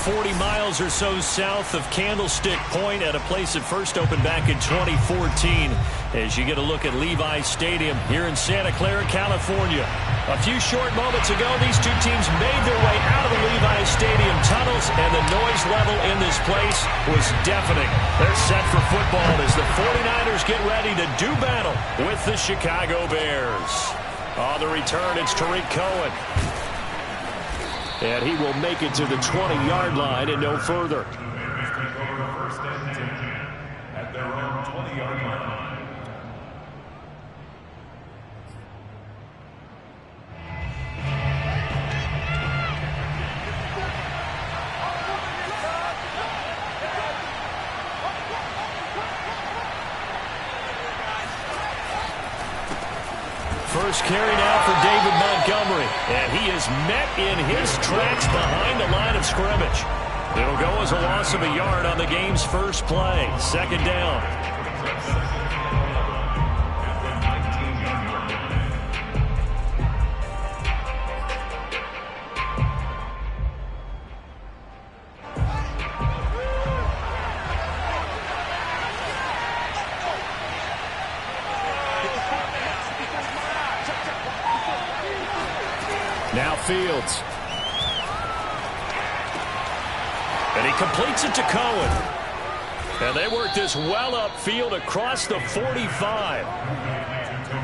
40 miles or so south of Candlestick Point at a place that first opened back in 2014 as you get a look at Levi's Stadium here in Santa Clara, California. A few short moments ago, these two teams made their way out of the Levi's Stadium tunnels, and the noise level in this place was deafening. They're set for football as the 49ers get ready to do battle with the Chicago Bears. On the return, it's Tariq Cohen. And he will make it to the 20-yard line and no further. First and 10 at their own 20-yard line. First carry now for David Montgomery. And he is met in his tracks behind the line of scrimmage. It'll go as a loss of a yard on the game's first play. Second down. Now Fields. And he completes it to Cohen. And they work this well upfield across the 45.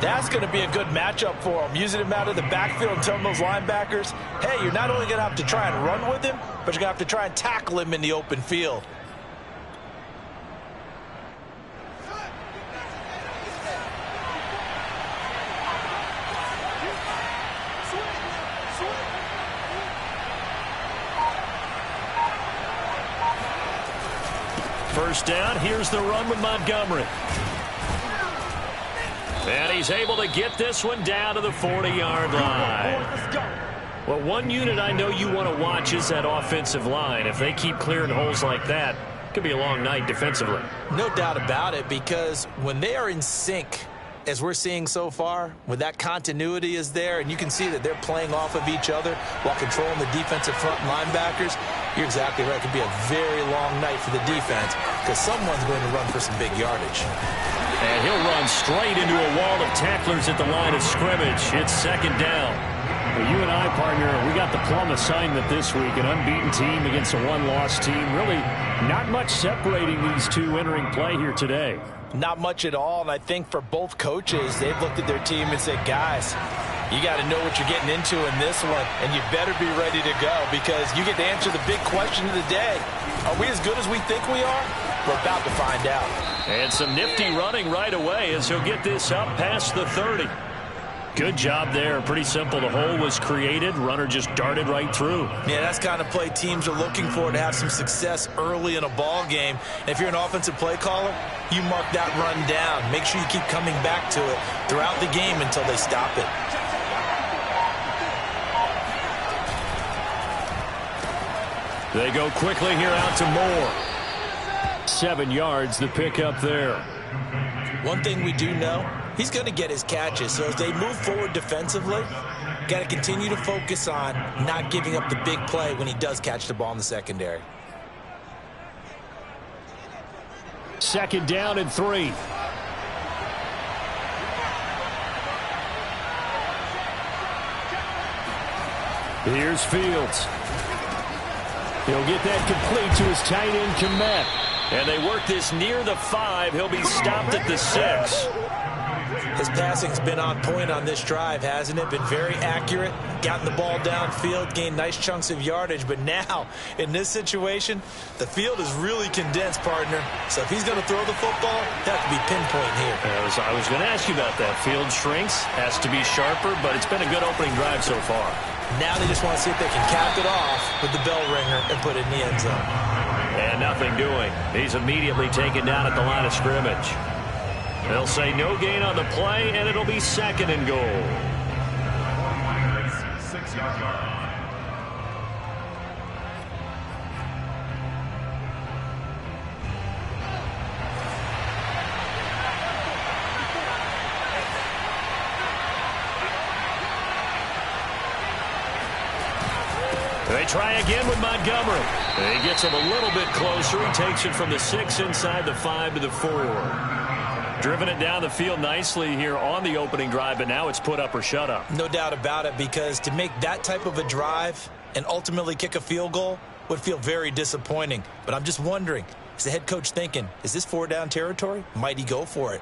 That's going to be a good matchup for him. Using him out of the backfield and telling those linebackers, hey, you're not only going to have to try and run with him, but you're going to have to try and tackle him in the open field. First down, here's the run with Montgomery. And he's able to get this one down to the 40-yard line. Well, one unit I know you want to watch is that offensive line. If they keep clearing holes like that, it could be a long night defensively. No doubt about it, because when they are in sync, as we're seeing so far, when that continuity is there, and you can see that they're playing off of each other while controlling the defensive front linebackers, you're exactly right. It could be a very long night for the defense because someone's going to run for some big yardage. And he'll run straight into a wall of tacklers at the line of scrimmage. It's second down. Well, you and I, partner, we got the plum assignment this week. An unbeaten team against a one-loss team. Really not much separating these two entering play here today. Not much at all, and I think for both coaches, they've looked at their team and said, guys, you got to know what you're getting into in this one, and you better be ready to go because you get to answer the big question of the day. Are we as good as we think we are? We're about to find out. And some nifty running right away as he'll get this up past the 30. Good job there. Pretty simple. The hole was created. Runner just darted right through. Yeah, that's kind of play teams are looking for to have some success early in a ball game. And if you're an offensive play caller, you mark that run down. Make sure you keep coming back to it throughout the game until they stop it. They go quickly here out to Moore. 7 yards, the pickup there. One thing we do know, he's going to get his catches. So as they move forward defensively, got to continue to focus on not giving up the big play when he does catch the ball in the secondary. Second down and 3. Here's Fields. He'll get that complete to his tight end, Kmet. And they work this near the 5. He'll be stopped at the 6. His passing's been on point on this drive, hasn't it? Been very accurate, gotten the ball downfield, gained nice chunks of yardage. But now, in this situation, the field is really condensed, partner. So if he's going to throw the football, that could be pinpoint here. I was going to ask you about that. Field shrinks, has to be sharper, but it's been a good opening drive so far. Now they just want to see if they can cap it off with the bell ringer and put it in the end zone. And nothing doing. He's immediately taken down at the line of scrimmage. They'll say no gain on the play, and it'll be second and goal. 6-yard line. They try again with Montgomery. He gets him a little bit closer. He takes it from the 6 inside the 5 to the 4. Driven it down the field nicely here on the opening drive, but now it's put up or shut up. No doubt about it, because to make that type of a drive and ultimately kick a field goal would feel very disappointing. But I'm just wondering, is the head coach thinking, is this 4-down territory? Might he go for it?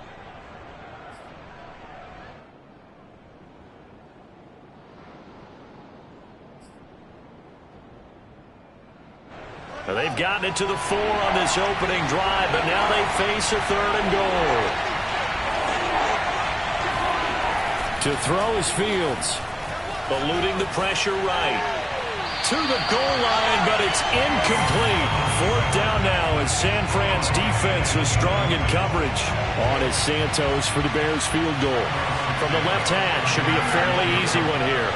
They've gotten it to the 4 on this opening drive, but now they face a 3rd and goal. To throw is Fields. Eluding the pressure right. To the goal line, but it's incomplete. 4th down now as San Fran's defense was strong in coverage. On is Santos for the Bears field goal. From the left hash, should be a fairly easy one here.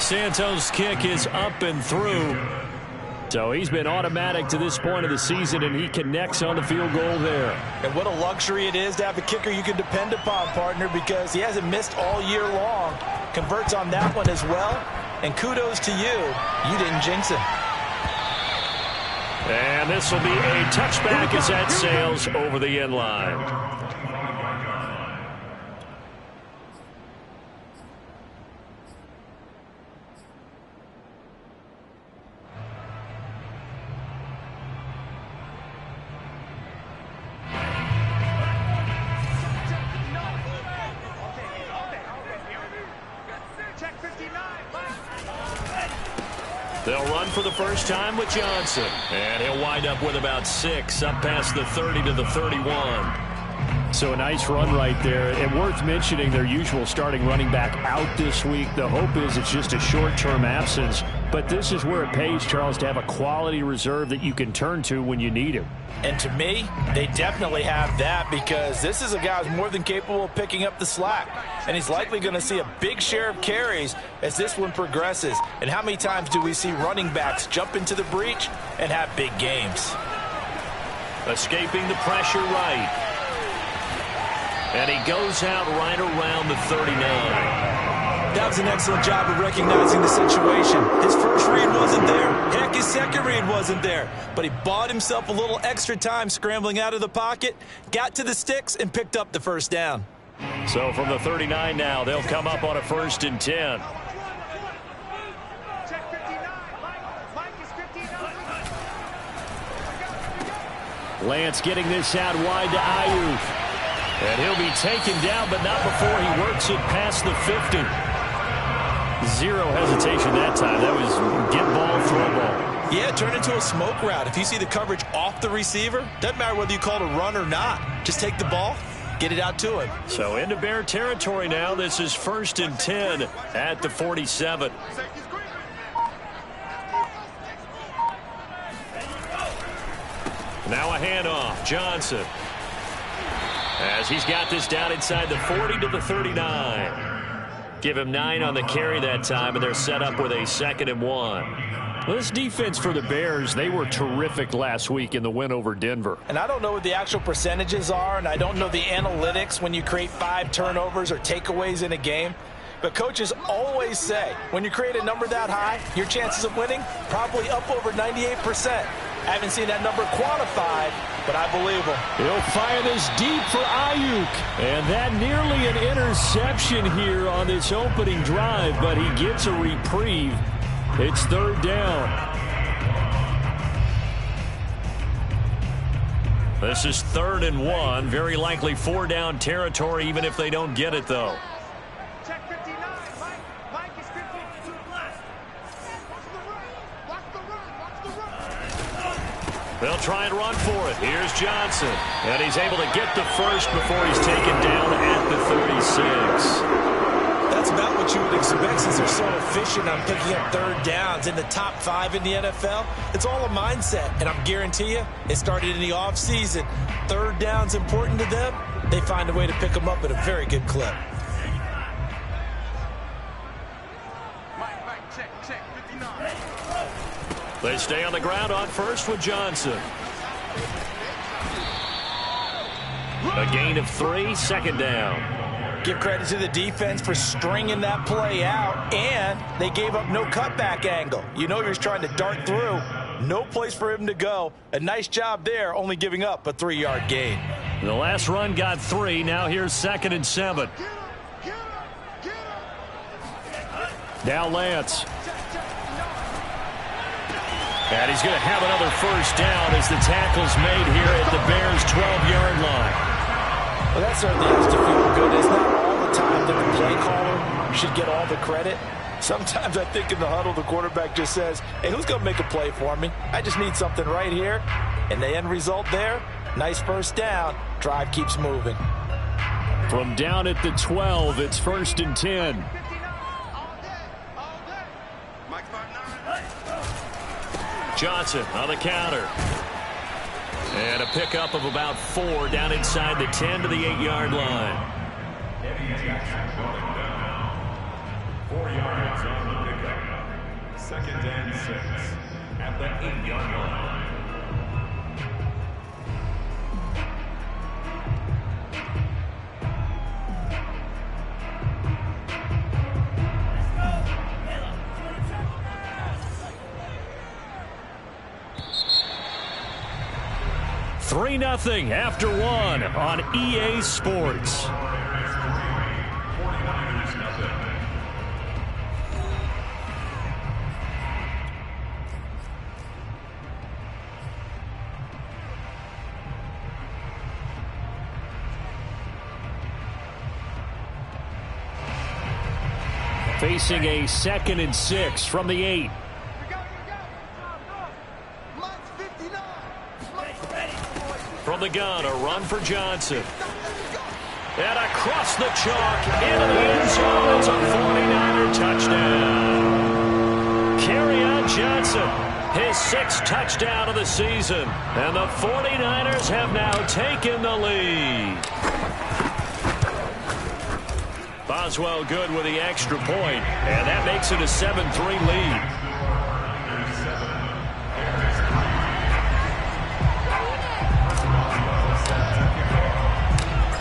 Santos' kick is up and through. So he's been automatic to this point of the season, and he connects on the field goal there. And what a luxury it is to have a kicker you can depend upon, partner, because he hasn't missed all year long. Converts on that one as well. And kudos to you. You didn't jinx him. And this will be a touchback as that sails over the end line. They'll run for the first time with Johnson. And he'll wind up with about 6 up past the 30 to the 31. So a nice run right there. And worth mentioning, their usual starting running back out this week. The hope is it's just a short-term absence. But this is where it pays, Charles, to have a quality reserve that you can turn to when you need him. And to me, they definitely have that, because this is a guy who's more than capable of picking up the slack. And he's likely going to see a big share of carries as this one progresses. And how many times do we see running backs jump into the breach and have big games? Escaping the pressure right. And he goes out right around the 39. That was an excellent job of recognizing the situation. His first read wasn't there. Heck, his second read wasn't there. But he bought himself a little extra time scrambling out of the pocket, got to the sticks, and picked up the first down. So from the 39 now, they'll come up on a 1st and 10. Lance getting this out wide to Ayuk. And he'll be taken down, but not before he works it past the 50. Zero hesitation that time. That was get ball, throw ball. Yeah, turn into a smoke route. If you see the coverage off the receiver, doesn't matter whether you call it a run or not. Just take the ball, get it out to him. So into Bear territory now. This is 1st and 10 at the 47. Now a handoff. Johnson. As he's got this down inside the 40 to the 39. Give him 9 on the carry that time, and they're set up with a 2nd and 1. Well, this defense for the Bears, they were terrific last week in the win over Denver. And I don't know what the actual percentages are, and I don't know the analytics when you create 5 turnovers or takeaways in a game. But coaches always say, when you create a number that high, your chances of winning probably up over 98%. I haven't seen that number quantified, but I believe him. He'll fire this deep for Ayuk. And that nearly an interception here on this opening drive, but he gets a reprieve. It's 3rd down. This is 3rd and 1. Very likely 4-down territory, even if they don't get it, though. They'll try and run for it. Here's Johnson. And he's able to get the first before he's taken down at the 36. That's about what you would expect since they're so efficient on picking up 3rd downs in the top 5 in the NFL. It's all a mindset, and I guarantee you it started in the offseason. 3rd down's important to them. They find a way to pick them up at a very good clip. They stay on the ground on 1st with Johnson. A gain of 3, 2nd down. Give credit to the defense for stringing that play out, and they gave up no cutback angle. You know you're trying to dart through. No place for him to go. A nice job there, only giving up a 3-yard gain. The last run got 3. Now here's 2nd and 7. Now Lance. And he's going to have another first down as the tackle's made here at the Bears' 12-yard line. Well, that certainly has to feel good. It's not all the time that the play caller should get all the credit. Sometimes I think in the huddle, the quarterback just says, hey, who's going to make a play for me? I just need something right here. And the end result there, nice first down. Drive keeps moving. From down at the 12, it's 1st and 10. Johnson on the counter. And a pickup of about 4 down inside the 10 to the 8-yard line. 4 yards on the pickup. 2nd and 6 at the 8-yard line. Three 3-0 after 1 on EA Sports. Facing a 2nd and 6 from the 8. From the gun, a run for Johnson. And across the chalk into the end zone. It's a 49er touchdown. Kerryon Johnson, his 6th touchdown of the season. And the 49ers have now taken the lead. Boswell good with the extra point, and that makes it a 7-3 lead.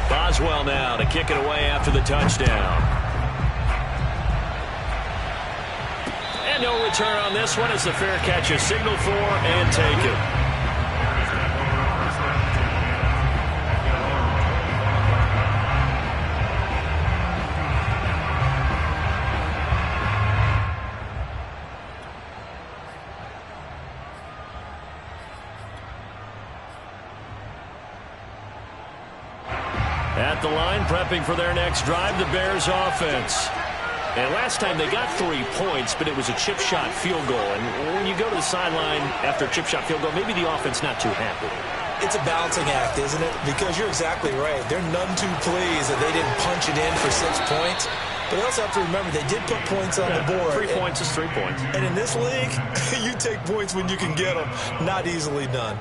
Boswell now to kick it away after the touchdown. And no return on this one as the fair catch is signaled for and taken. At the line, prepping for their next drive, the Bears offense. And last time they got 3 points, but it was a chip shot field goal. And when you go to the sideline after a chip shot field goal, maybe the offense not too happy. It's a balancing act, isn't it? Because you're exactly right. They're none too pleased that they didn't punch it in for 6 points. But they also have to remember they did put points on the board. 3 points is 3 points. And in this league, you take points when you can get them. Not easily done.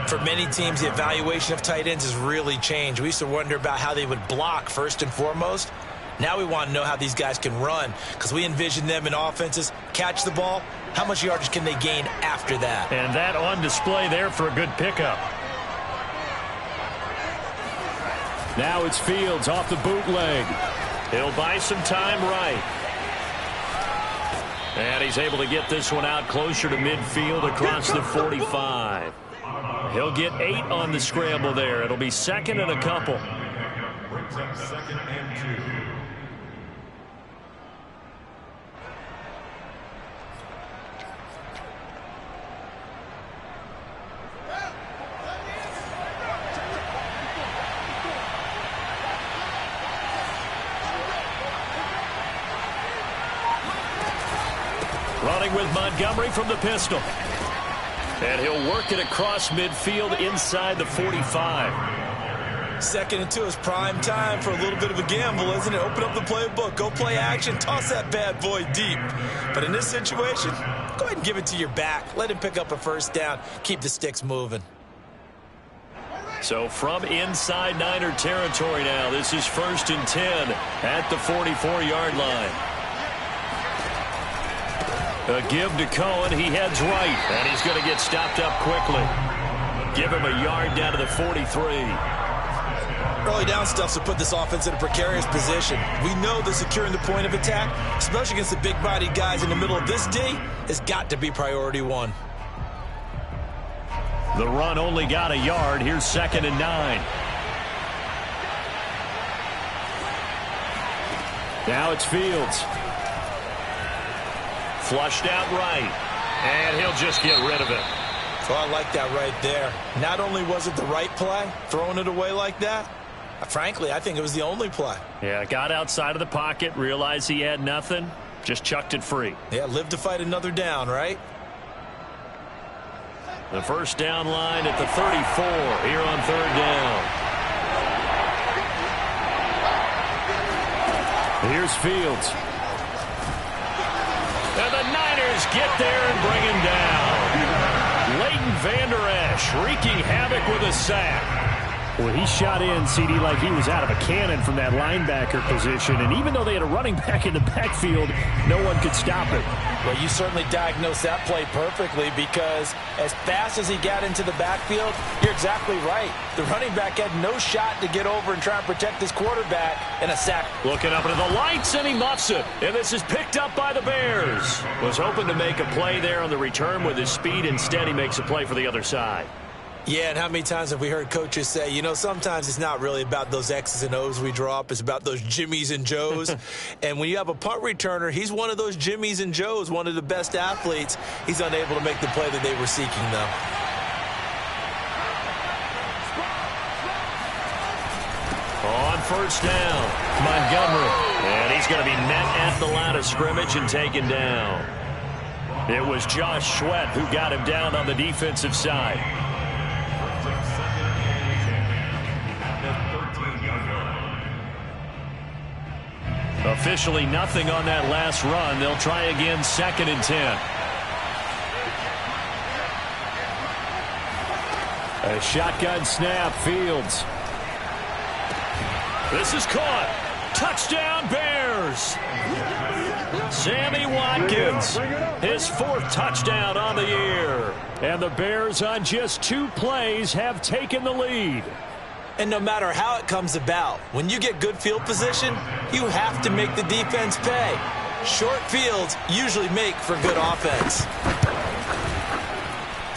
For many teams, the evaluation of tight ends has really changed. We used to wonder about how they would block first and foremost. Now we want to know how these guys can run, because we envision them in offenses catch the ball. How much yardage can they gain after that? And that on display there for a good pickup. Now it's Fields off the bootleg. He'll buy some time right. And he's able to get this one out closer to midfield across the 45. He'll get 8 on the scramble there. It'll be 2nd and a couple. Brings up 2nd and 2. Running with Montgomery from the pistol. And he'll work it across midfield inside the 45. 2nd and 2 is prime time for a little bit of a gamble, isn't it? Open up the playbook, go play action, toss that bad boy deep. But in this situation, go ahead and give it to your back. Let him pick up a first down. Keep the sticks moving. So from inside Niner territory now, this is 1st and 10 at the 44-yard line. A give to Cohen. He heads right, and he's going to get stopped up quickly. Give him a yard down to the 43. Early down stuff to put this offense in a precarious position. We know that securing the point of attack, especially against the big-bodied guys in the middle of this D, has got to be priority one. The run only got a yard. Here's 2nd and 9. Now it's Fields. Flushed out right. And he'll just get rid of it. Oh, I like that right there. Not only was it the right play, throwing it away like that, frankly, I think it was the only play. Yeah, got outside of the pocket, realized he had nothing, just chucked it free. Yeah, live to fight another down, right? The first down line at the 34 here on 3rd down. Here's Fields. And the Niners get there and bring him down. Leighton Vander Esch wreaking havoc with a sack. Well, he shot in, CD, like he was out of a cannon from that linebacker position. And even though they had a running back in the backfield, no one could stop it. Well, you certainly diagnosed that play perfectly because as fast as he got into the backfield, you're exactly right. The running back had no shot to get over and try and protect his quarterback in a sack. Looking up into the lights, and he muffs it. And this is picked up by the Bears. Was hoping to make a play there on the return with his speed. Instead, he makes a play for the other side. Yeah, and how many times have we heard coaches say, you know, sometimes it's not really about those X's and O's we draw up. It's about those Jimmies and Joes. And when you have a punt returner, he's one of those Jimmies and Joes, one of the best athletes. He's unable to make the play that they were seeking, though. On 1st down, Montgomery. And he's going to be met at the line of scrimmage and taken down. It was Josh Sweat who got him down on the defensive side. Officially nothing on that last run. They'll try again 2nd and 10. A shotgun snap, Fields. This is caught. Touchdown, Bears. Sammy Watkins, his 4th touchdown on the year. And the Bears on just 2 plays have taken the lead. And no matter how it comes about, when you get good field position, you have to make the defense pay. Short fields usually make for good offense.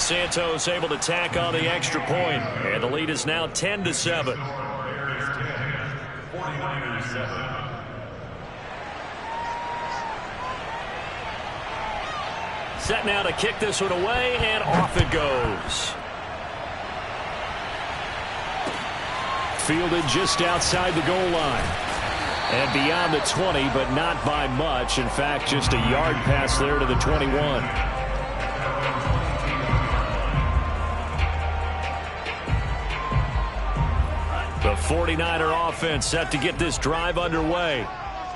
Santos able to tack on the extra point, and the lead is now 10-7. Set now to kick this one away, and off it goes. Fielded just outside the goal line. And beyond the 20, but not by much. In fact, just a yard pass there to the 21. The 49er offense set to get this drive underway.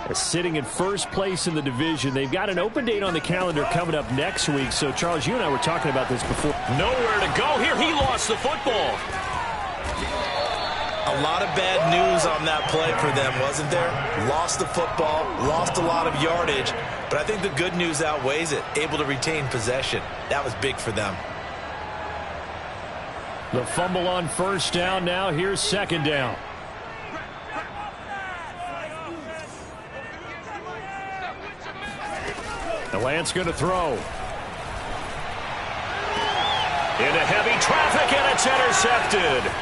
They're sitting in first place in the division. They've got an open date on the calendar coming up next week. So, Charles, you and I were talking about this before. Nowhere to go here. He lost the football. A lot of bad news on that play for them, wasn't there? Lost the football, lost a lot of yardage, but I think the good news outweighs it. Able to retain possession. That was big for them. The fumble on 1st down. Now here's 2nd down. The Lance going to throw. Into heavy traffic, and it's intercepted.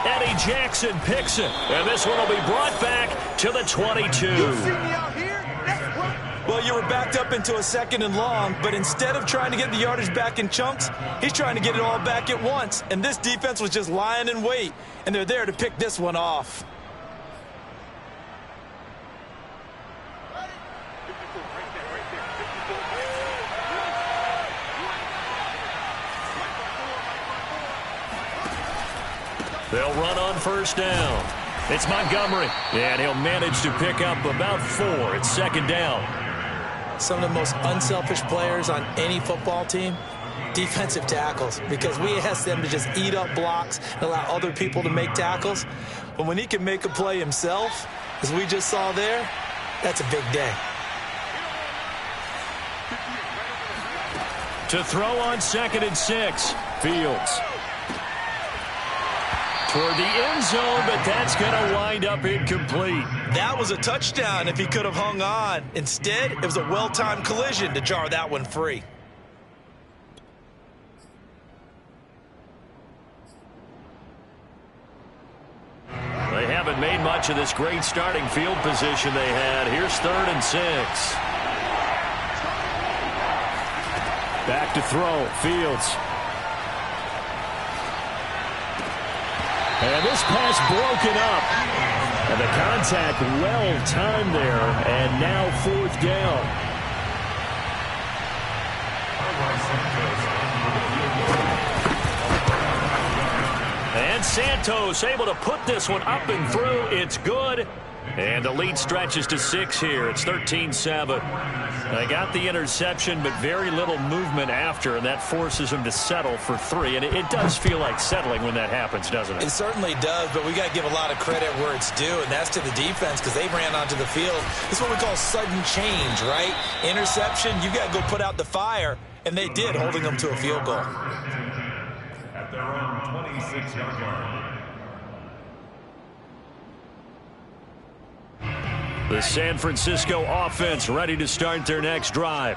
Eddie Jackson picks it, and this one will be brought back to the 22. Well, you were backed up into a 2nd and long, but instead of trying to get the yardage back in chunks, he's trying to get it all back at once. And this defense was just lying in wait, and they're there to pick this one off. They'll run on 1st down. It's Montgomery, and he'll manage to pick up about 4. It's 2nd down. Some of the most unselfish players on any football team, defensive tackles, because we ask them to just eat up blocks and allow other people to make tackles. But when he can make a play himself, as we just saw there, that's a big day. To throw on 2nd and 6, Fields. toward the end zone, but that's going to wind up incomplete. That was a touchdown if he could have hung on. Instead, it was a well-timed collision to jar that one free. They haven't made much of this great starting field position they had. Here's 3rd and 6. Back to throw. Fields. And this pass broken up. And the contact well timed there. And now 4th down. And Santos able to put this one up and through. It's good. And the lead stretches to 6 here. It's 13-7. They got the interception, but very little movement after, and that forces them to settle for 3. And it does feel like settling when that happens, doesn't it? It certainly does, but we got to give a lot of credit where it's due, and that's to the defense because they ran onto the field. It's what we call sudden change, right? Interception, you got to go put out the fire, and they did, holding them to a field goal. At their own 26-yard line. The San Francisco offense ready to start their next drive.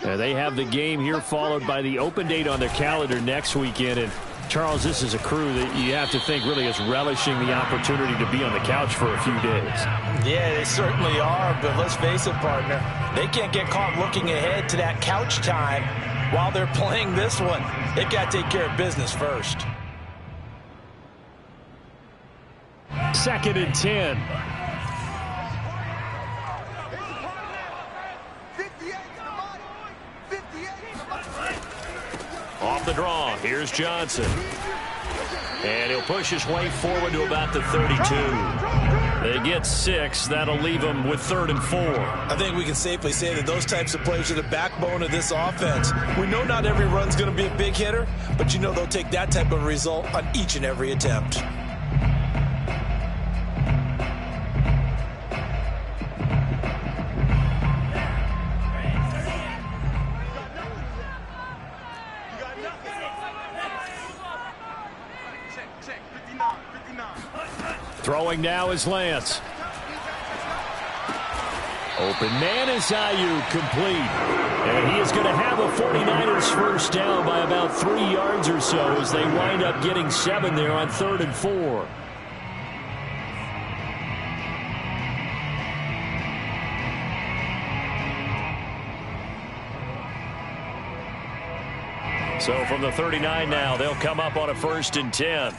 They have the game here followed by the open date on their calendar next weekend. And, Charles, this is a crew that you have to think really is relishing the opportunity to be on the couch for a few days. Yeah, they certainly are, but let's face it, partner. They can't get caught looking ahead to that couch time while they're playing this one. They've got to take care of business first. 2nd and 10. Off the draw, here's Johnson. And he'll push his way forward to about the 32. They get 6. That'll leave them with 3rd and 4. I think we can safely say that those types of plays are the backbone of this offense. We know not every run's going to be a big hitter, but you know they'll take that type of result on each and every attempt. Throwing now is Lance. Open man is Ayuk, complete. And he is going to have a 49ers first down by about 3 yards or so as they wind up getting 7 there on 3rd and 4. So from the 39 now, they'll come up on a 1st and 10.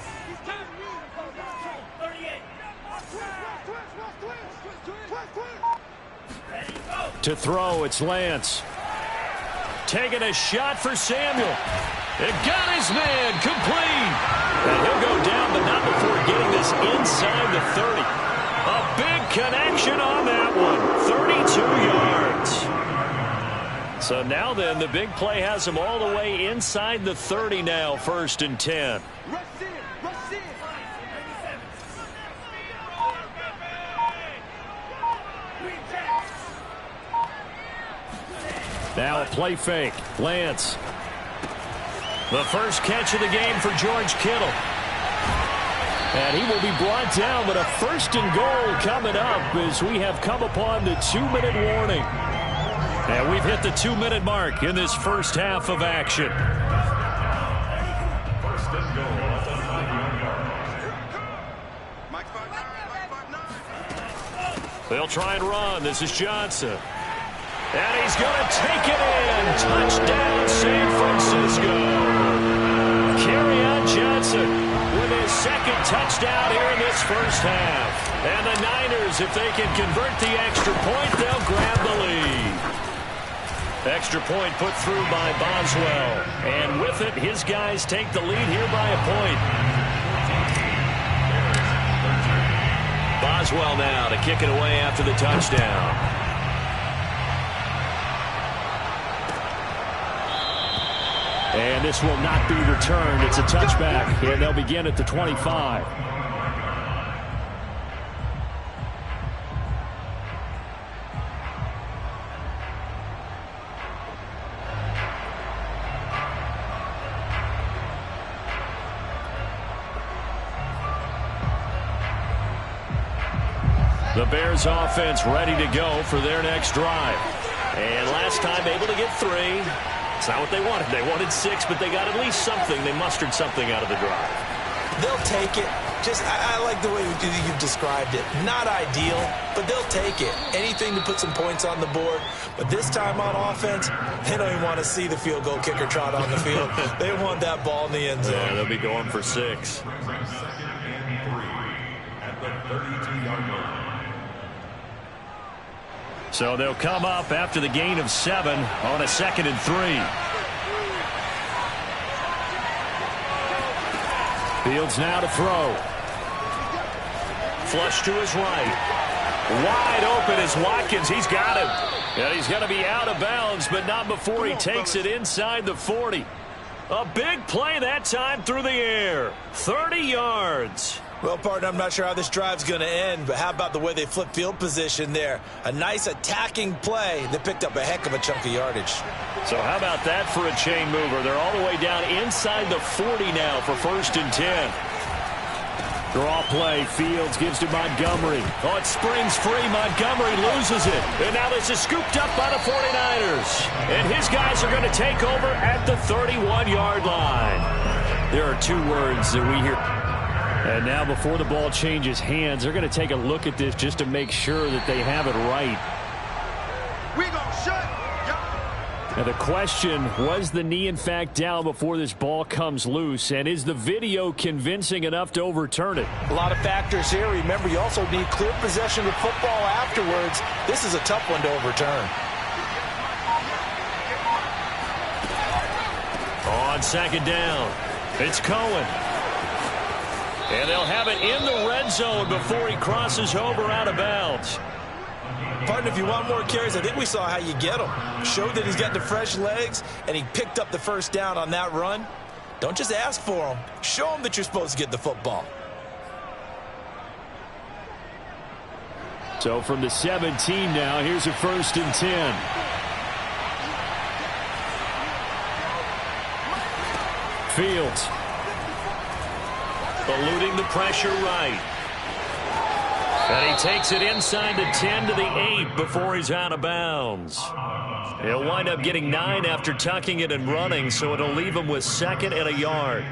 To throw, it's Lance. Taking a shot for Samuel. It got his man complete. And he'll go down, but not before getting this inside the 30. A big connection on that one. 32 yards. So now then, the big play has him all the way inside the 30 now, 1st and 10. Now a play fake. Lance. The first catch of the game for George Kittle. And he will be brought down, but a 1st and goal coming up as we have come upon the 2-minute warning. And we've hit the 2-minute mark in this first half of action. 1st and goal at the 9-yard line. They'll try and run. This is Johnson. And he's going to take it in. Touchdown, San Francisco. Kerryon Johnson with his 2nd touchdown here in this first half. And the Niners, if they can convert the extra point, they'll grab the lead. Extra point put through by Boswell. And with it, his guys take the lead here by a point. Boswell now to kick it away after the touchdown. And this will not be returned. It's a touchback, and they'll begin at the 25. The Bears offense ready to go for their next drive. And last time able to get 3. It's not what they wanted. They wanted 6, but they got at least something. They mustered something out of the drive. They'll take it. I like the way you've described it. Not ideal, but they'll take it. Anything to put some points on the board. But this time on offense, they don't even want to see the field goal kicker trot on the field. They want that ball in the end zone. Yeah, they'll be going for 6. Second and 3 at the 32-yard line. So they'll come up after the gain of 7 on a 2nd and 3. Fields now to throw. Flush to his right. Wide open is Watkins. He's got him. And he's going to be out of bounds, but not before he takes it inside the 40. A big play that time through the air. 30 yards. Well, partner, I'm not sure how this drive's going to end, but how about the way they flip field position there? A nice attacking play that picked up a heck of a chunk of yardage. So how about that for a chain mover? They're all the way down inside the 40 now for 1st and 10. Draw play. Fields gives to Montgomery. Oh, it springs free. Montgomery loses it. And now this is scooped up by the 49ers. And his guys are going to take over at the 31-yard line. There are 2 words that we hear. And now before the ball changes hands, they're going to take a look at this just to make sure that they have it right. We gonna shut. Now the question, was the knee in fact down before this ball comes loose? And is the video convincing enough to overturn it? A lot of factors here. Remember, you also need clear possession of the football afterwards. This is a tough one to overturn. On 2nd down, it's Cohen. And they'll have it in the red zone before he crosses over out of bounds. Partner, if you want more carries, I think we saw how you get them. Showed that he's got the fresh legs, and he picked up the 1st down on that run. Don't just ask for them. Show them that you're supposed to get the football. So from the 17 now, here's a 1st and 10. Fields. Eluding the pressure right. And he takes it inside the 10 to the 8 before he's out of bounds. He'll wind up getting 9 after tucking it and running, so it'll leave him with 2nd and a yard.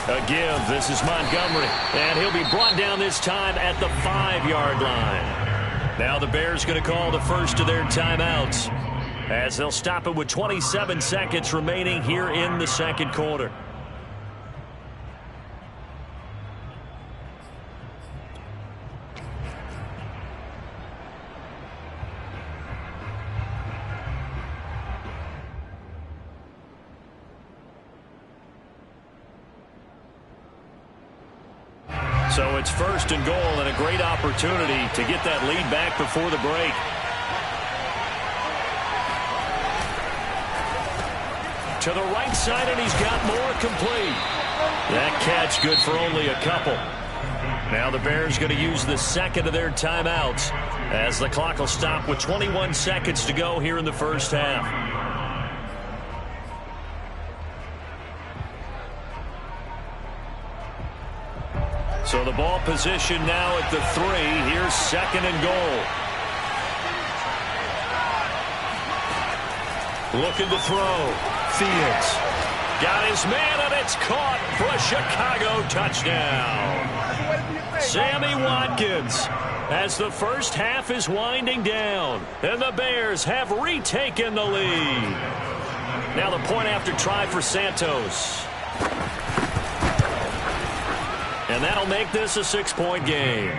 A give. This is Montgomery. And he'll be brought down this time at the 5-yard line. Now the Bears going to call the first of their timeouts as they'll stop it with 27 seconds remaining here in the 2nd quarter. So it's 1st and goal and a great opportunity to get that lead back before the break. To the right side, and he's got more complete. That catch good for only a couple. Now the Bears going to use the 2nd of their timeouts as the clock will stop with 21 seconds to go here in the 1st half. So the ball position now at the 3. Here's 2nd and goal. Looking to throw. Fields. Got his man, and it's caught for a Chicago touchdown. Sammy Watkins as the 1st half is winding down. And the Bears have retaken the lead. Now the point after try for Santos. And that'll make this a 6-point game.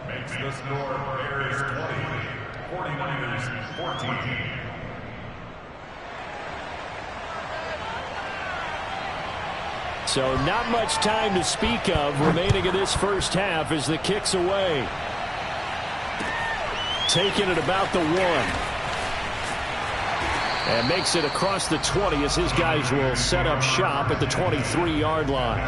Makes the score Bears 20, 49ers 14. So not much time to speak of remaining in this 1st half as the kick's away. Taken at about the 1. And makes it across the 20 as his guys will set up shop at the 23-yard line.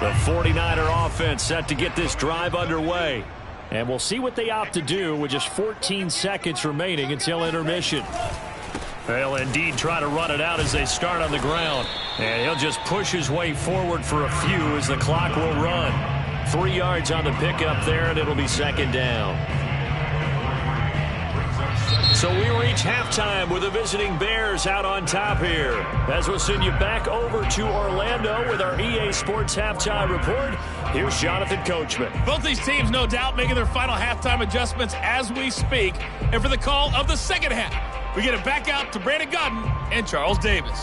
The 49er offense set to get this drive underway. And we'll see what they opt to do with just 14 seconds remaining until intermission. They'll indeed try to run it out as they start on the ground. And he'll just push his way forward for a few as the clock will run. 3 yards on the pickup there, and it'll be second down. So we reach halftime with the visiting Bears out on top here. As we'll send you back over to Orlando with our EA Sports Halftime Report, here's Jonathan Coachman. Both these teams, no doubt, making their final halftime adjustments as we speak. And for the call of the second half, we get it back out to Brandon Gaudin and Charles Davis.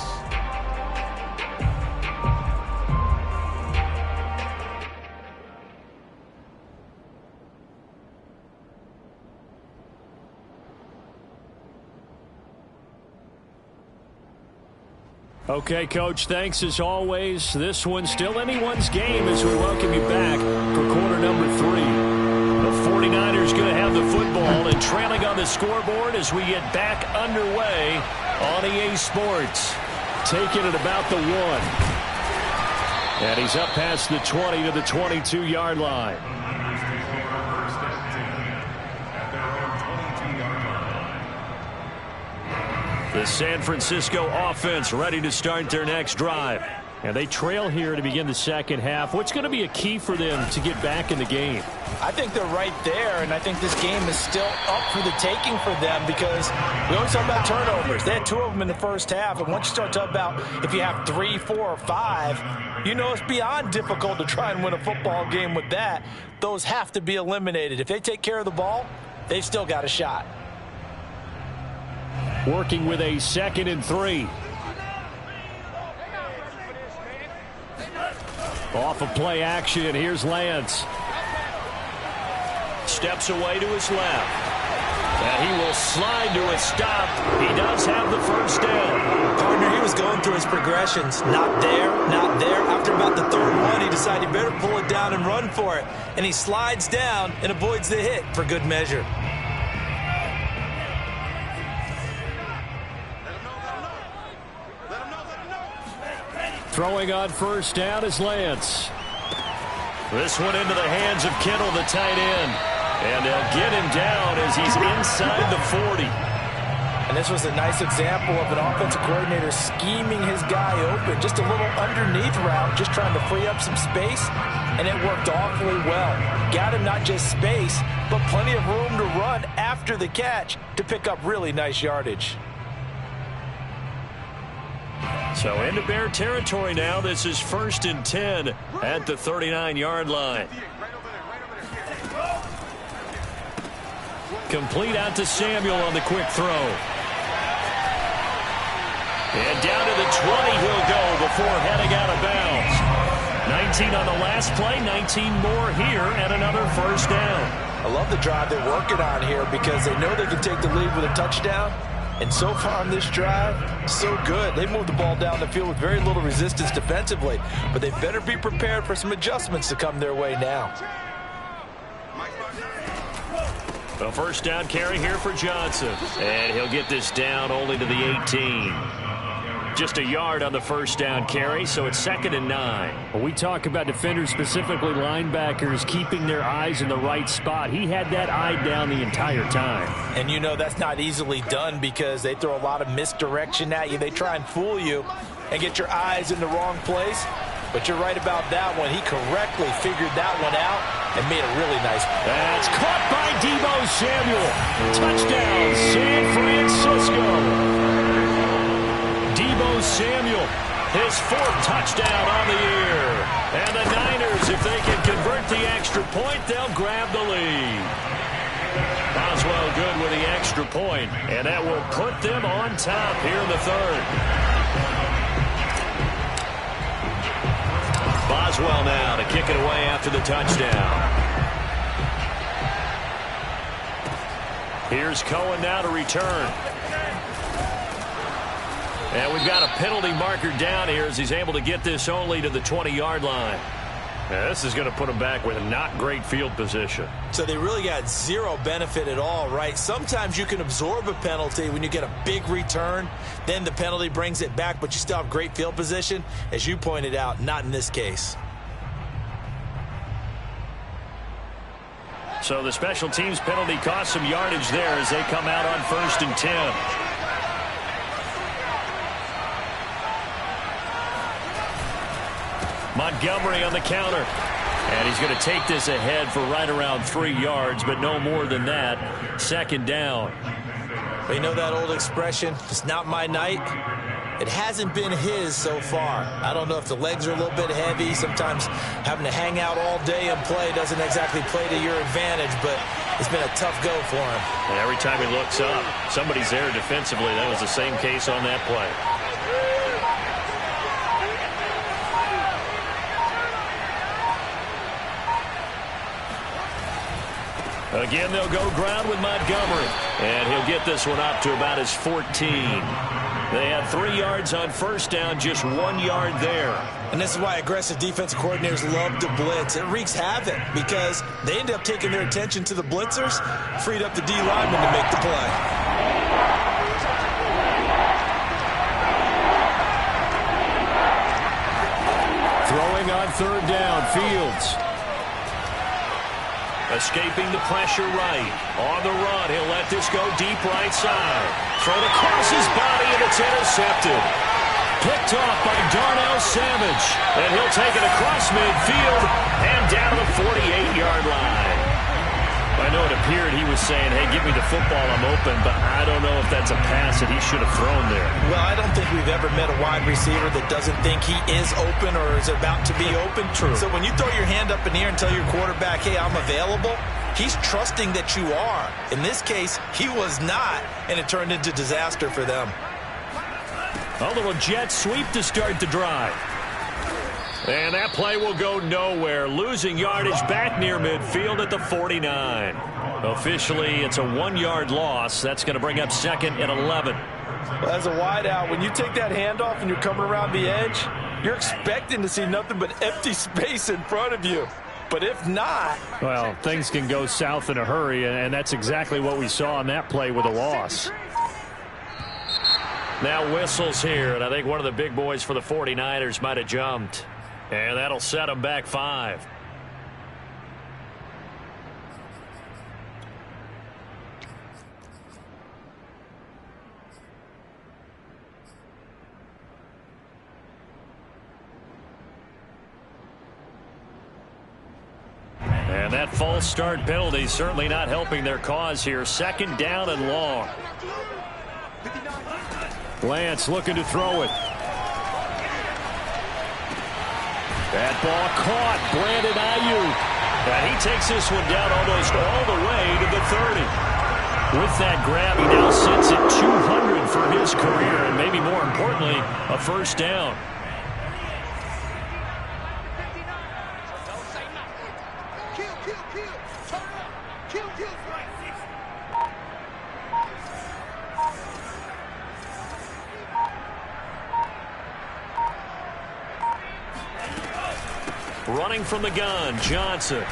Okay, Coach, thanks as always. This one's still anyone's game as we welcome you back for quarter number 3. The 49ers going to have the football and trailing on the scoreboard as we get back underway on EA Sports. Taking it about the 1. And he's up past the 20 to the 22-yard line. The San Francisco offense ready to start their next drive. And they trail here to begin the second half. What's going to be a key for them to get back in the game? I think they're right there, and I think this game is still up for the taking for them because we always talk about turnovers. They had 2 of them in the first half, and once you start talking about if you have 3, 4, or 5, you know it's beyond difficult to try and win a football game with that. Those have to be eliminated. If they take care of the ball, they've still got a shot. Working with a 2nd and 3. Off of play action, here's Lance. Steps away to his left. And he will slide to a stop. He does have the first down. Partner, he was going through his progressions. Not there, not there. After about the 3rd one, he decided he better pull it down and run for it. And he slides down and avoids the hit for good measure. Throwing on first down is Lance. This one into the hands of Kittle, the tight end. And they'll get him down as he's inside the 40. And this was a nice example of an offensive coordinator scheming his guy open. Just a little underneath route, just trying to free up some space. And it worked awfully well. Got him not just space, but plenty of room to run after the catch to pick up really nice yardage. So into Bear territory now. This is 1st and 10 at the 39-yard line. Complete out to Samuel on the quick throw. And down to the 20 he'll go before heading out of bounds. 19 on the last play, 19 more here, and another first down. I love the drive they're working on here because they know they can take the lead with a touchdown. And so far on this drive, so good. They moved the ball down the field with very little resistance defensively. But they better be prepared for some adjustments to come their way now. A first down carry here for Johnson. And he'll get this down only to the 18. Just a yard on the first down carry, so it's 2nd and 9. When we talk about defenders, specifically linebackers, keeping their eyes in the right spot, he had that eye down the entire time. And you know that's not easily done because they throw a lot of misdirection at you. They try and fool you and get your eyes in the wrong place. But you're right about that one. He correctly figured that one out and made a really nice play. That's caught by Deebo Samuel. Touchdown, San Francisco. Deebo Samuel, his 4th touchdown on the year. And the Niners, if they can convert the extra point, they'll grab the lead. Boswell good with the extra point, and that will put them on top here in the 3rd. Boswell now to kick it away after the touchdown. Here's Cohen now to return. And we've got a penalty marker down here as he's able to get this only to the 20-yard line. Yeah, this is going to put them back with not great field position. So they really got zero benefit at all, right? Sometimes you can absorb a penalty when you get a big return. Then the penalty brings it back, but you still have great field position. As you pointed out, not in this case. So the special teams penalty cost some yardage there as they come out on 1st and 10. Montgomery on the counter. And he's going to take this ahead for right around 3 yards, but no more than that. 2nd down. But you know that old expression, it's not my night? It hasn't been his so far. I don't know if the legs are a little bit heavy. Sometimes having to hang out all day and play doesn't exactly play to your advantage, but it's been a tough go for him. And every time he looks up, somebody's there defensively. That was the same case on that play. Again, they'll go ground with Montgomery. And he'll get this one up to about his 14. They had 3 yards on 1st down, just 1 yard there. And this is why aggressive defensive coordinators love to blitz. It wreaks havoc because they end up taking their attention to the blitzers, freed up the D lineman to make the play. Throwing on 3rd down, Fields. Escaping the pressure right. On the run, he'll let this go deep right side. Thrown across his body, and it's intercepted. Picked off by Darnell Savage. And he'll take it across midfield and down to the 48-yard line. I know it appeared he was saying, hey, give me the football, I'm open, but I don't know if that's a pass that he should have thrown there. Well, I don't think we've ever met a wide receiver that doesn't think he is open or is about to be open. True. So when you throw your hand up in the air and tell your quarterback, hey, I'm available, he's trusting that you are. In this case, he was not, and it turned into disaster for them. A little jet sweep to start the drive. And that play will go nowhere. Losing yardage back near midfield at the 49. Officially, it's a 1-yard loss. That's going to bring up 2nd and 11. Well, as a wideout, when you take that handoff and you're coming around the edge, you're expecting to see nothing but empty space in front of you. But if not... Well, things can go south in a hurry, and that's exactly what we saw on that play with a loss. Now whistles here, and I think one of the big boys for the 49ers might have jumped. And that'll set them back 5. And that false start penalty certainly not helping their cause here. 2nd down and long. Lance looking to throw it. That ball caught. Brandon Ayuk. And he takes this one down almost all the way to the 30. With that grab, he now sits at 200 for his career, and maybe more importantly, a 1st down. Running from the gun, Johnson.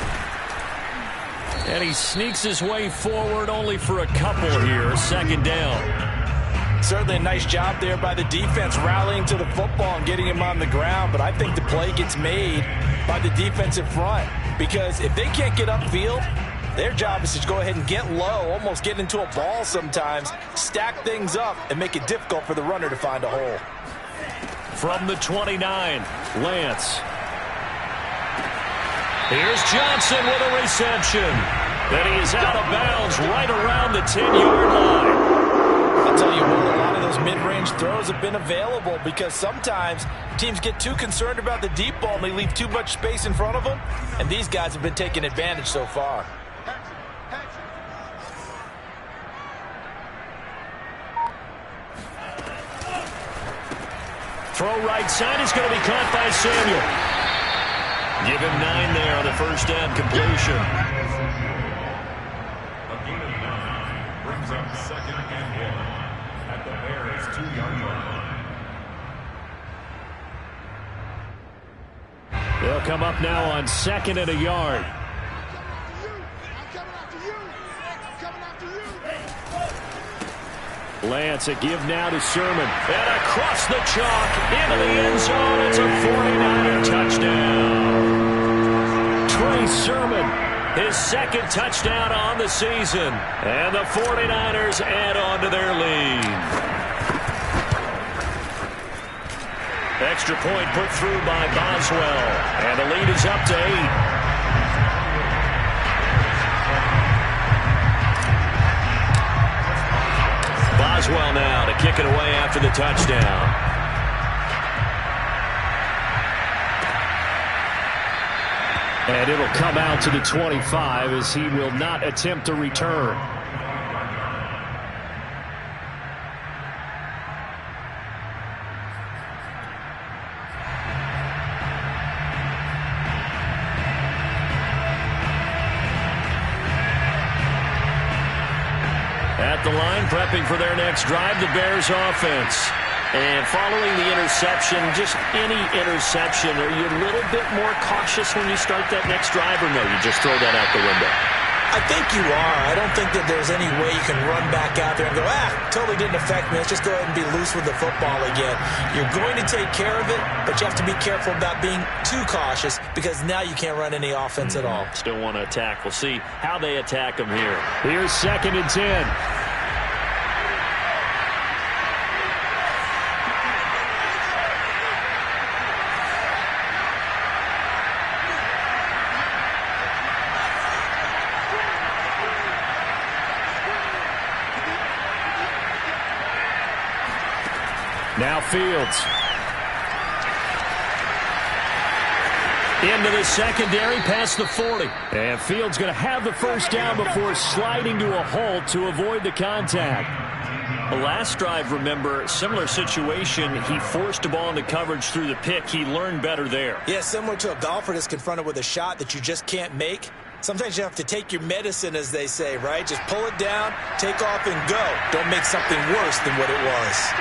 And he sneaks his way forward only for a couple here. 2nd down. Certainly a nice job there by the defense rallying to the football and getting him on the ground. But I think the play gets made by the defensive front. Because if they can't get upfield, their job is to go ahead and get low, almost get into a ball sometimes, stack things up, and make it difficult for the runner to find a hole. From the 29, Lance. Here's Johnson with a reception. Then he is out of bounds right around the 10-yard line. I'll tell you what, a lot of those mid-range throws have been available because sometimes teams get too concerned about the deep ball and they leave too much space in front of them, and these guys have been taking advantage so far. Throw right side is going to be caught by Samuel. Give him 9 there on the 1st down completion. A gain of 9 brings up 2nd and 1 at the Bears' 2-yard line. They'll come up now on 2nd and a yard. Lance, a give now to Sermon. And across the chalk into the end zone. It's a 49er touchdown. Trey Sermon, his 2nd touchdown on the season. And the 49ers add on to their lead. Extra point put through by Boswell. And the lead is up to 8. Boswell now to kick it away after the touchdown. And it'll come out to the 25 as he will not attempt to return. At the line, prepping for their next drive, the Bears offense. And following the interception, just any interception, are you a little bit more cautious when you start that next drive, or no, you just throw that out the window? I think you are. I don't think that there's any way you can run back out there and go, totally didn't affect me. Let's just go ahead and be loose with the football again. You're going to take care of it, but you have to be careful about being too cautious because now you can't run any offense at all. Still want to attack. We'll see how they attack them here. Here's 2nd and 10. Now Fields. Into the secondary, past the 40. And Fields going to have the first down before sliding to a halt to avoid the contact. The last drive, remember, similar situation. He forced a ball into coverage through the pick. He learned better there. Yeah, similar to a golfer that's confronted with a shot that you just can't make. Sometimes you have to take your medicine, as they say, right? Just pull it down, take off, and go. Don't make something worse than what it was.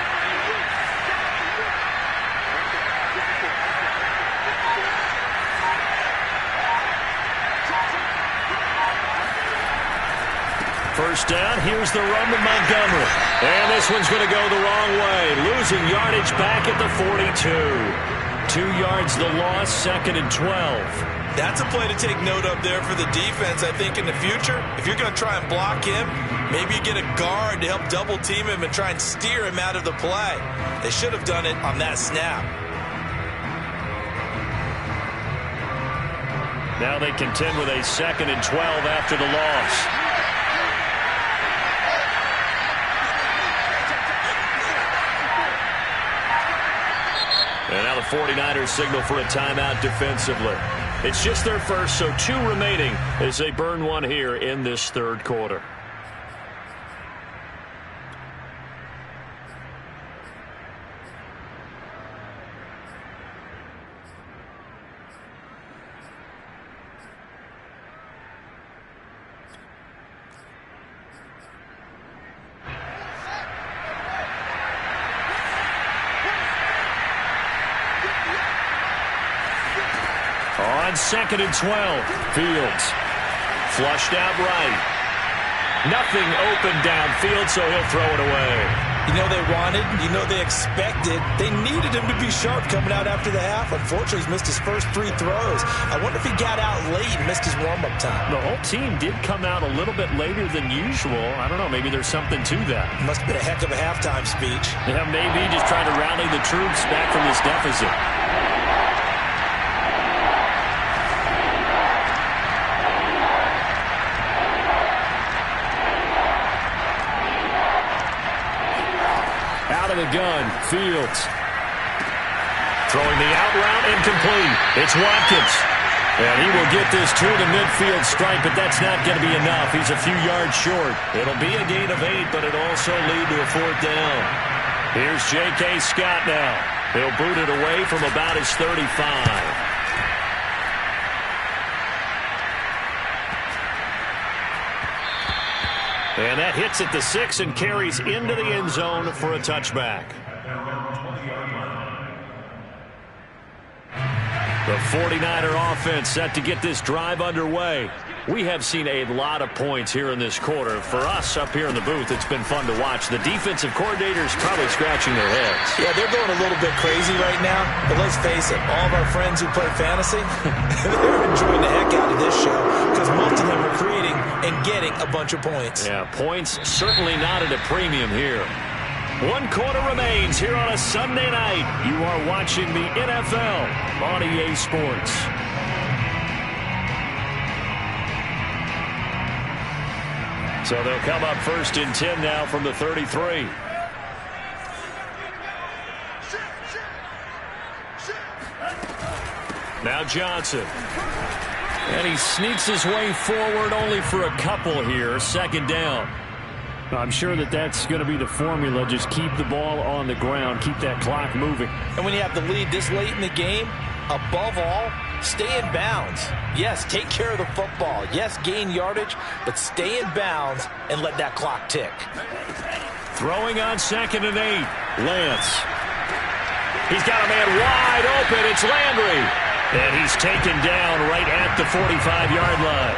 First down, here's the run to Montgomery. And this one's going to go the wrong way. Losing yardage back at the 42. 2 yards the loss, 2nd and 12. That's a play to take note of there for the defense, I think, in the future. If you're going to try and block him, maybe you get a guard to help double team him and try and steer him out of the play. They should have done it on that snap. Now they contend with a 2nd and 12 after the loss. And now the 49ers signal for a timeout defensively. It's just their first, so 2 remaining as they burn one here in this 3rd quarter. On 2nd and 12, Fields flushed out right. Nothing open downfield, so he'll throw it away. You know they wanted, you know they expected. They needed him to be sharp coming out after the half. Unfortunately, he's missed his first 3 throws. I wonder if he got out late and missed his warm-up time. The whole team did come out a little bit later than usual. I don't know, maybe there's something to that. Must have been a heck of a halftime speech. Yeah, maybe just trying to rally the troops back from this deficit. Out of the gun, Fields. Throwing the out route, incomplete. It's Watkins. And he will get this to the midfield stripe, but that's not going to be enough. He's a few yards short. It'll be a gain of 8, but it'll also lead to a 4th down. Here's J.K. Scott now. He'll boot it away from about his 35. And that hits at the 6 and carries into the end zone for a touchback. The 49er offense set to get this drive underway. We have seen a lot of points here in this quarter. For us up here in the booth, it's been fun to watch. The defensive coordinators probably scratching their heads. Yeah, they're going a little bit crazy right now. But let's face it, all of our friends who play fantasy, they're enjoying the heck out of this show because most of them are creating and getting a bunch of points. Yeah, points certainly not at a premium here. 1 quarter remains here on a Sunday night. You are watching the NFL on EA Sports. So they'll come up 1st and 10 now from the 33. Now Johnson. And he sneaks his way forward only for a couple here. 2nd down. I'm sure that's going to be the formula. Just keep the ball on the ground. Keep that clock moving. And when you have the lead this late in the game, above all, stay in bounds. Yes, take care of the football. Yes, gain yardage, but stay in bounds and let that clock tick. Throwing on 2nd and 8. Lance. He's got a man wide open. It's Landry. And he's taken down right at the 45-yard line.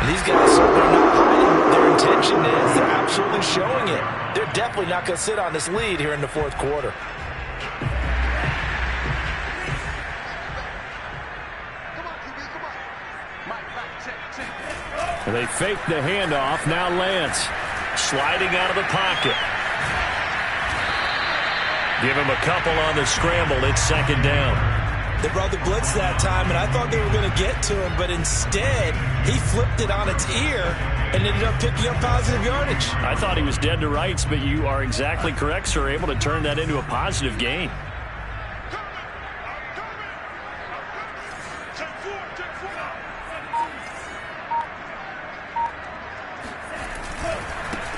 And these guys, they're not hiding what their intention is. They're absolutely showing it. They're definitely not going to sit on this lead here in the 4th quarter. They fake the handoff. Now Lance sliding out of the pocket. Give him a couple on the scramble. It's 2nd down. They brought the blitz that time, and I thought they were going to get to him, but instead, he flipped it on its ear and ended up picking up positive yardage. I thought he was dead to rights, but you are exactly correct, sir. Able to turn that into a positive gain.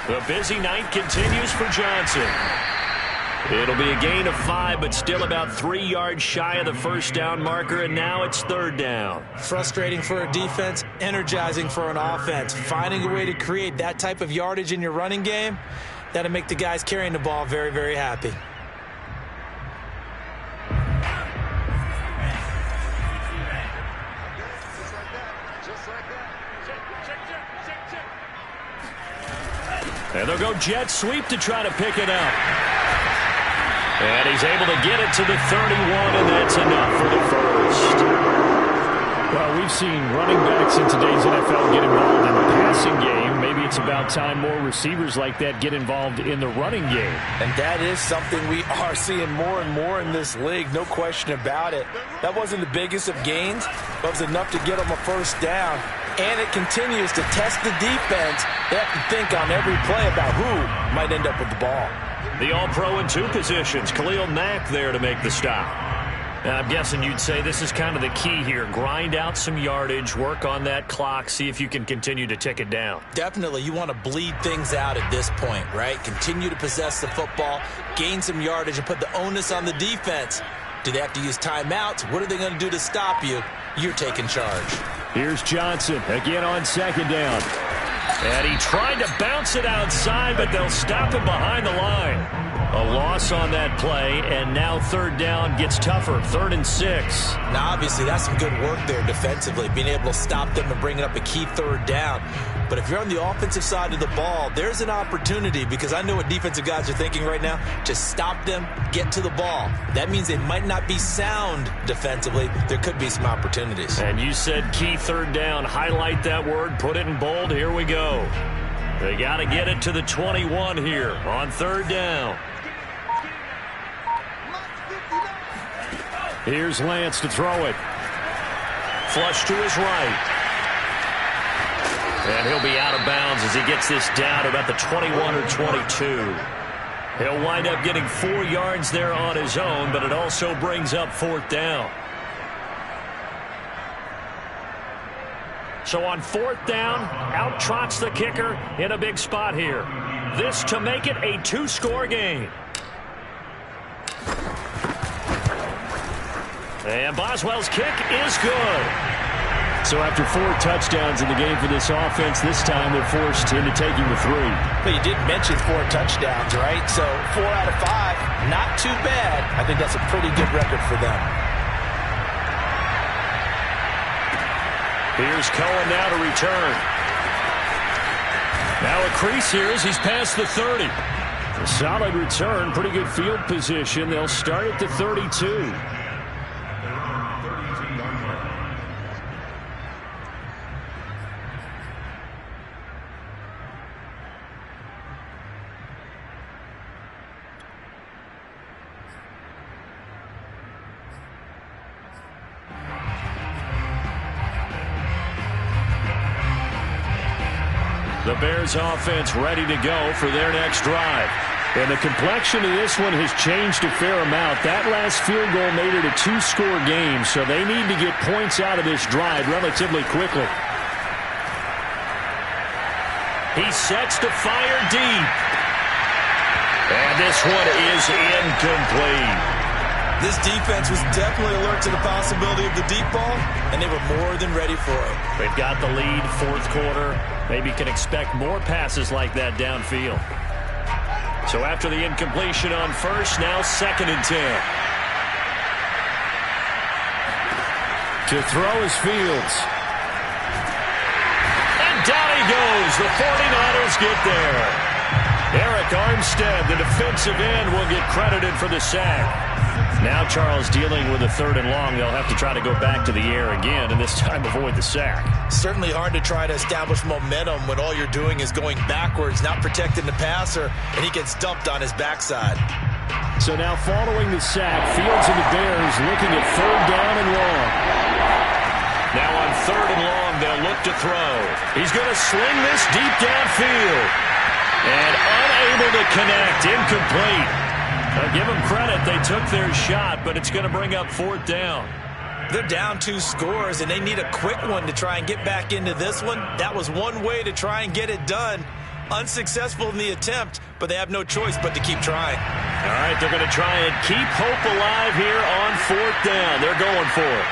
The busy night continues for Johnson. It'll be a gain of 5, but still about 3 yards shy of the 1st down marker, and now it's 3rd down. Frustrating for a defense, energizing for an offense. Finding a way to create that type of yardage in your running game, that'll make the guys carrying the ball very, very happy. And they'll go jet sweep to try to pick it up. And he's able to get it to the 31, and that's enough for the 1st. Well, we've seen running backs in today's NFL get involved in the passing game. Maybe it's about time more receivers like that get involved in the running game. And that is something we are seeing more and more in this league, no question about it. That wasn't the biggest of gains, but it was enough to get them a 1st down. And it continues to test the defense. They have to think on every play about who might end up with the ball. The All-Pro in 2 positions. Khalil Mack there to make the stop. And I'm guessing you'd say this is kind of the key here. Grind out some yardage, work on that clock, see if you can continue to tick it down. Definitely. You want to bleed things out at this point, right? Continue to possess the football, gain some yardage, and put the onus on the defense. Do they have to use timeouts? What are they going to do to stop you? You're taking charge. Here's Johnson again on 2nd down. And he tried to bounce it outside, but they'll stop him behind the line. A loss on that play, and now 3rd down gets tougher. 3rd and 6. Now, obviously, that's some good work there defensively, being able to stop them and bringing up a key 3rd down. But if you're on the offensive side of the ball, there's an opportunity, because I know what defensive guys are thinking right now. Just stop them, get to the ball. That means they might not be sound defensively. There could be some opportunities. And you said key 3rd down. Highlight that word, put it in bold. Here we go. They got to get it to the 21 here on 3rd down. Here's Lance to throw it. Flush to his right. And he'll be out of bounds as he gets this down to about the 21 or 22. He'll wind up getting 4 yards there on his own, but it also brings up 4th down. So on 4th down, out trots the kicker in a big spot here. This to make it a 2-score game. And Boswell's kick is good. So after 4 touchdowns in the game for this offense, this time they're forced into taking the 3. But you did mention 4 touchdowns, right? So 4 out of 5, not too bad. I think that's a pretty good record for them. Here's Cohen now to return. Now a crease here as he's past the 30. A solid return, pretty good field position. They'll start at the 32. The Bears offense ready to go for their next drive. And the complexion of this one has changed a fair amount. That last field goal made it a two-score game, so they need to get points out of this drive relatively quickly. He sets to fire deep. And this one is incomplete. This defense was definitely alert to the possibility of the deep ball, and they were more than ready for it. They've got the lead, fourth quarter. Maybe can expect more passes like that downfield. So after the incompletion on first, now 2nd and 10. To throw is Fields. And down he goes. The 49ers get there. Eric Armstead, the defensive end, will get credited for the sack. Now Charles dealing with a 3rd and long. They'll have to try to go back to the air again, and this time avoid the sack. Certainly hard to try to establish momentum when all you're doing is going backwards, not protecting the passer, and he gets dumped on his backside. So now following the sack, Fields and the Bears looking at 3rd down and long. Now on 3rd and long, they'll look to throw. He's going to sling this deep downfield. And unable to connect, incomplete. I'll give them credit. They took their shot, but it's going to bring up 4th down. They're down 2 scores, and they need a quick one to try and get back into this one. That was one way to try and get it done. Unsuccessful in the attempt, but they have no choice but to keep trying. All right, they're going to try and keep hope alive here on 4th down. They're going for it.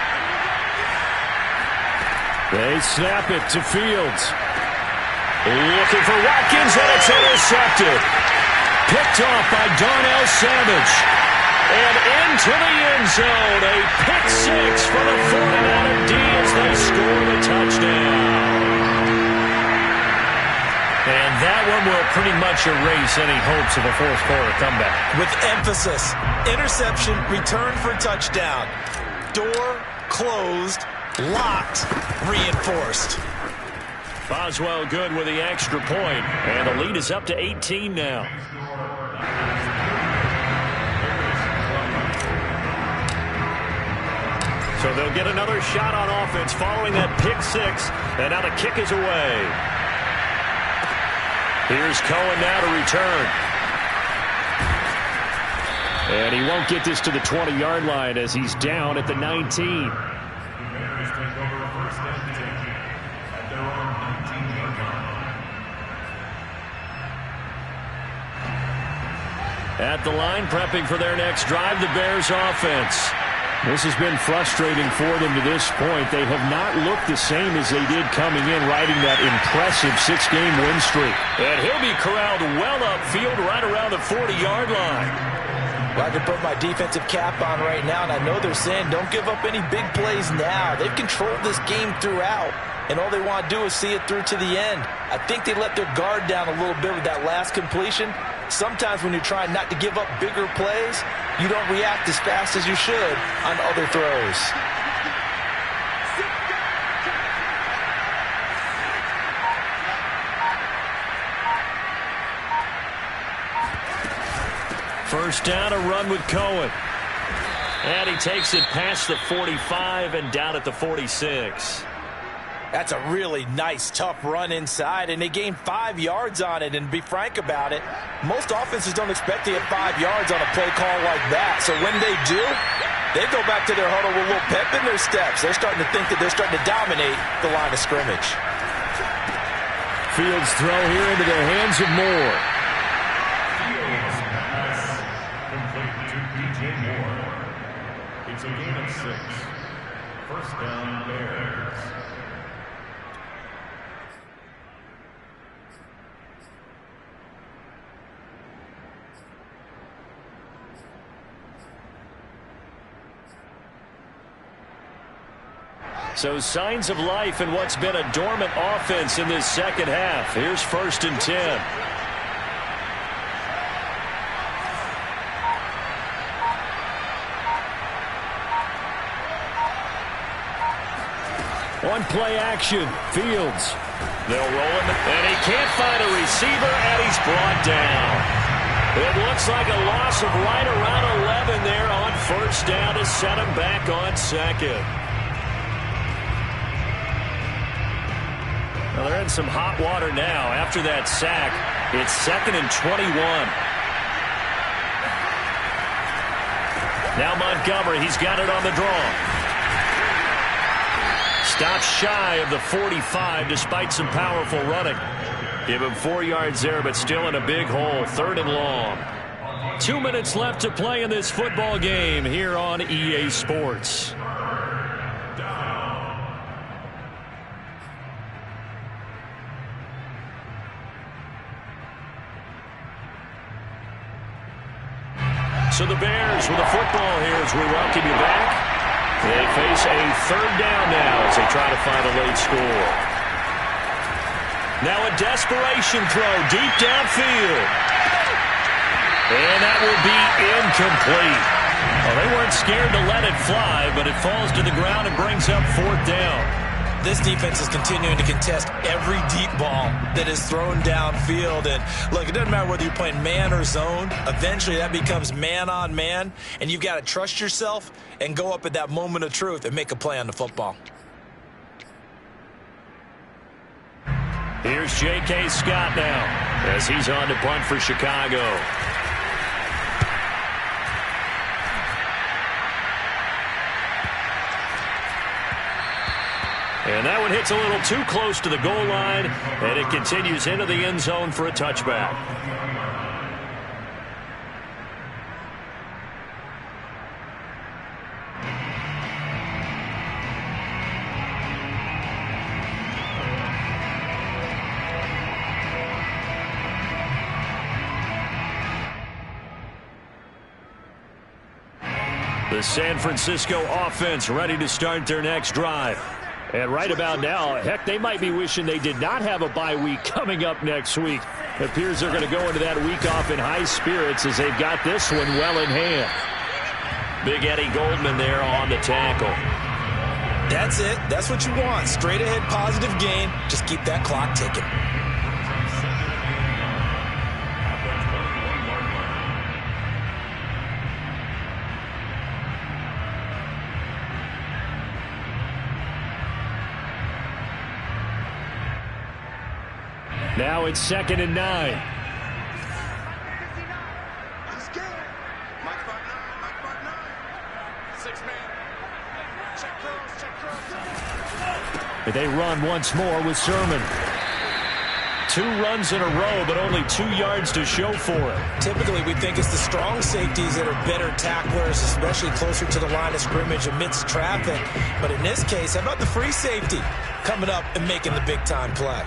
They snap it to Fields. Looking for Watkins, and it's intercepted. Picked off by Darnell Savage. And into the end zone. A pick 6 for the 49er D as they score the touchdown. And that one will pretty much erase any hopes of a fourth quarter comeback. With emphasis. Interception, return for touchdown. Door closed, locked, reinforced. Boswell good with the extra point. And the lead is up to 18 now. So they'll get another shot on offense following that pick 6. And now the kick is away. Here's Cohen now to return. And he won't get this to the 20-yard line as he's down at the 19. At the line, prepping for their next drive, the Bears offense. This has been frustrating for them to this point. They have not looked the same as they did coming in, riding that impressive 6-game win streak. And he'll be corralled well upfield right around the 40-yard line. Well, I can put my defensive cap on right now, and I know they're saying don't give up any big plays now. They've controlled this game throughout, and all they want to do is see it through to the end. I think they let their guard down a little bit with that last completion. Sometimes when you're trying not to give up bigger plays, you don't react as fast as you should on other throws. First down, a run with Cohen. And he takes it past the 45 and down at the 46. That's a really nice, tough run inside, and they gained 5 yards on it. And to be frank about it, most offenses don't expect to get 5 yards on a play call like that. So when they do, they go back to their huddle with a little pep in their steps. They're starting to think that they're starting to dominate the line of scrimmage. Fields throw here into the hands of Moore. Complete to DJ Moore. It's a gain of 6. First down, Bears. So signs of life in what's been a dormant offense in this second half. Here's 1st and 10. On play action, Fields. They'll roll him, and he can't find a receiver, and he's brought down. It looks like a loss of right around 11 there on 1st down to set him back on 2nd. Well, they're in some hot water now. After that sack, it's 2nd and 21. Now Montgomery, he's got it on the draw. Stops shy of the 45 despite some powerful running. Give him 4 yards there, but still in a big hole. 3rd and long. 2 minutes left to play in this football game here on EA Sports. So the Bears with the football here as we welcome you back. They face a 3rd down now as they try to find a late score. Now a desperation throw deep downfield. And that will be incomplete. Well, they weren't scared to let it fly, but it falls to the ground and brings up 4th down. This defense is continuing to contest every deep ball that is thrown downfield. And look, it doesn't matter whether you're playing man or zone. Eventually that becomes man on man, and you've got to trust yourself and go up at that moment of truth and make a play on the football. Here's J.K. Scott now as he's on to punt for Chicago. And that one hits a little too close to the goal line, and it continues into the end zone for a touchback. The San Francisco offense ready to start their next drive. And right about now, heck, they might be wishing they did not have a bye week coming up next week. It appears they're going to go into that week off in high spirits as they've got this one well in hand. Big Eddie Goldman there on the tackle. That's it. That's what you want. Straight ahead positive gain. Just keep that clock ticking. Now it's 2nd and 9. He's scared. Mike 5-9. Mike 5-9. 6-man. Check cross. They run once more with Sermon. 2 runs in a row, but only 2 yards to show for it. Typically, we think it's the strong safeties that are better tacklers, especially closer to the line of scrimmage amidst traffic. But in this case, how about the free safety coming up and making the big-time play?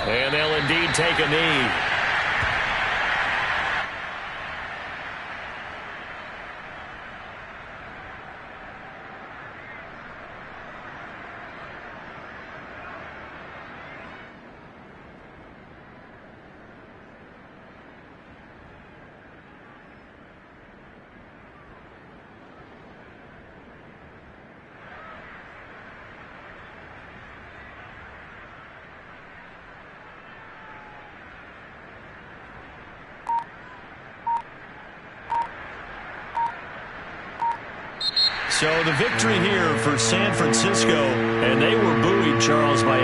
And they'll indeed take a knee. So the victory here for San Francisco, and they were buoyed, Charles, by